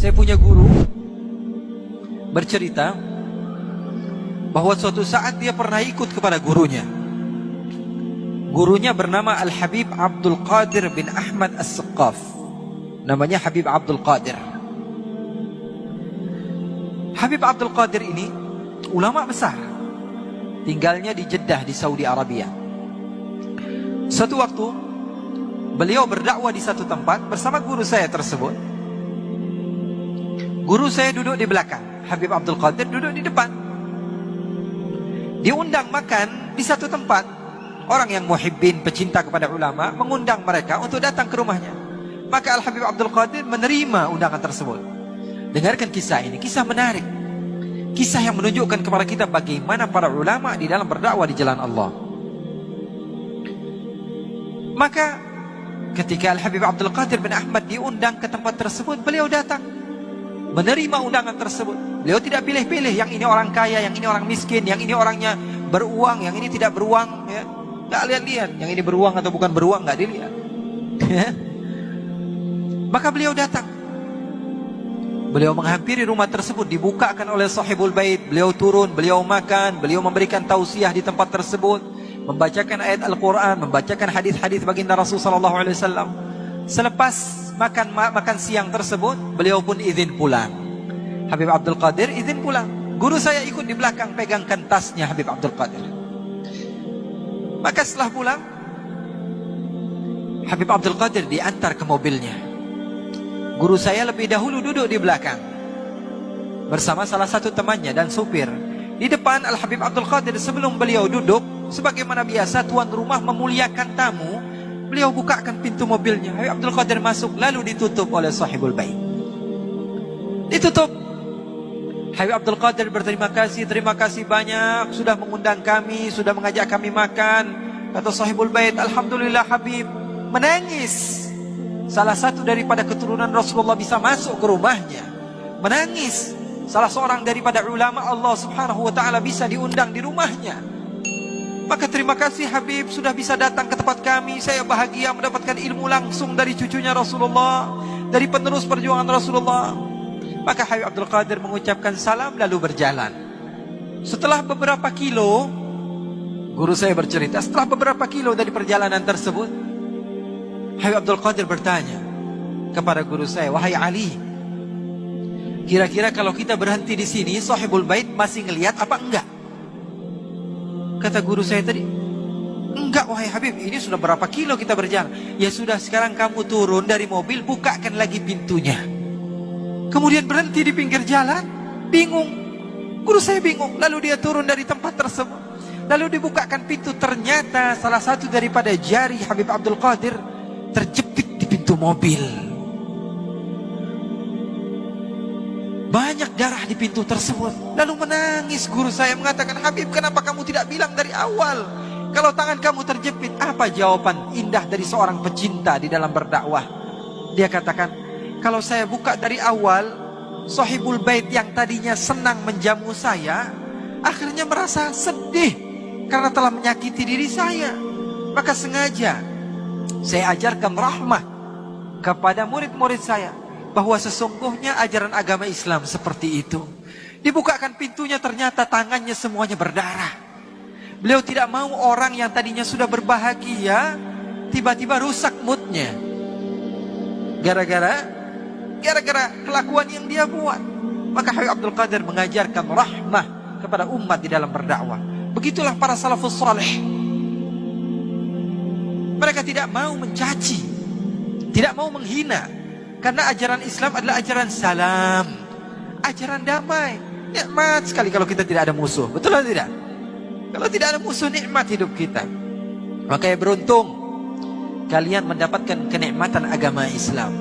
Saya punya guru bercerita bahwa suatu saat dia pernah ikut kepada gurunya. Gurunya bernama Al-Habib Abdul Qadir bin Ahmad As-Saqqaf. Namanya Habib Abdul Qadir. Habib Abdul Qadir ini ulama besar, tinggalnya di Jeddah di Saudi Arabia. Suatu waktu beliau berdakwah di satu tempat bersama guru saya tersebut. Guru saya duduk di belakang, Habib Abdul Qadir duduk di depan. Diundang makan di satu tempat. Orang yang muhibbin, pecinta kepada ulama, mengundang mereka untuk datang ke rumahnya. Maka Al-Habib Abdul Qadir menerima undangan tersebut. Dengarkan kisah ini, kisah menarik. Kisah yang menunjukkan kepada kita bagaimana para ulama di dalam berdakwah di jalan Allah. Maka ketika Al-Habib Abdul Qadir bin Ahmad diundang ke tempat tersebut, beliau datang, menerima undangan tersebut. Beliau tidak pilih-pilih, yang ini orang kaya, yang ini orang miskin, yang ini orangnya beruang, yang ini tidak beruang, ya. Nggak lihat-lihat, yang ini beruang atau bukan beruang, nggak dilihat. Maka beliau datang. Beliau menghampiri rumah tersebut, dibukakan oleh sahibul bait. Beliau turun, beliau makan, beliau memberikan tausiah di tempat tersebut, membacakan ayat Al-Quran, membacakan hadis-hadis baginda Rasulullah SAW. Selepas makan siang tersebut, beliau pun izin pulang. Habib Abdul Qadir izin pulang. Guru saya ikut di belakang, pegangkan tasnya Habib Abdul Qadir. Maka setelah pulang, Habib Abdul Qadir diantar ke mobilnya. Guru saya lebih dahulu duduk di belakang bersama salah satu temannya dan supir. Di depan Al-Habib Abdul Qadir, sebelum beliau duduk, sebagaimana biasa tuan rumah memuliakan tamu, beliau bukakan pintu mobilnya. Habib Abdul Qadir masuk, lalu ditutup oleh sahibul bait. Ditutup. Habib Abdul Qadir berterima kasih, terima kasih banyak sudah mengundang kami, sudah mengajak kami makan. Kata sahibul bait, alhamdulillah Habib. Menangis. Salah satu daripada keturunan Rasulullah bisa masuk ke rumahnya. Menangis. Salah seorang daripada ulama Allah subhanahu wa ta'ala bisa diundang di rumahnya. Maka terima kasih Habib sudah bisa datang ke tempat kami. Saya bahagia mendapatkan ilmu langsung dari cucunya Rasulullah, dari penerus perjuangan Rasulullah. Maka Habib Abdul Qadir mengucapkan salam lalu berjalan. Setelah beberapa kilo, guru saya bercerita, setelah beberapa kilo dari perjalanan tersebut, Habib Abdul Qadir bertanya kepada guru saya, wahai Ali, kira-kira kalau kita berhenti di sini, sahibul bait masih ngelihat apa enggak? Kata guru saya tadi, enggak wahai Habib, ini sudah berapa kilo kita berjalan. Ya sudah, sekarang kamu turun dari mobil, bukakan lagi pintunya. Kemudian berhenti di pinggir jalan, bingung. Guru saya bingung. Lalu dia turun dari tempat tersebut. Lalu dibukakan pintu. Ternyata salah satu daripada jari Habib Abdul Qadir terjepit di pintu mobil. Banyak darah di pintu tersebut. Lalu menangis guru saya, mengatakan, Habib, kenapa kamu tidak bilang dari awal? Kalau tangan kamu terjepit, apa jawaban indah dari seorang pecinta di dalam berdakwah? Dia katakan, kalau saya buka dari awal, sahibul bait yang tadinya senang menjamu saya, akhirnya merasa sedih karena telah menyakiti diri saya. Maka sengaja saya ajarkan rahmah kepada murid-murid saya, bahwa sesungguhnya ajaran agama Islam seperti itu. Dibukakan pintunya, ternyata tangannya semuanya berdarah. Beliau tidak mau orang yang tadinya sudah berbahagia tiba-tiba rusak moodnya gara-gara kelakuan yang dia buat. Maka Habib Abdul Qadir mengajarkan rahmah kepada umat di dalam berdakwah. Begitulah para salafus saleh. Mereka tidak mau mencaci, tidak mau menghina, karena ajaran Islam adalah ajaran salam, ajaran damai. Nikmat sekali kalau kita tidak ada musuh, betul atau tidak? Kalau tidak ada musuh, nikmat hidup kita. Makanya beruntung kalian mendapatkan kenikmatan agama Islam.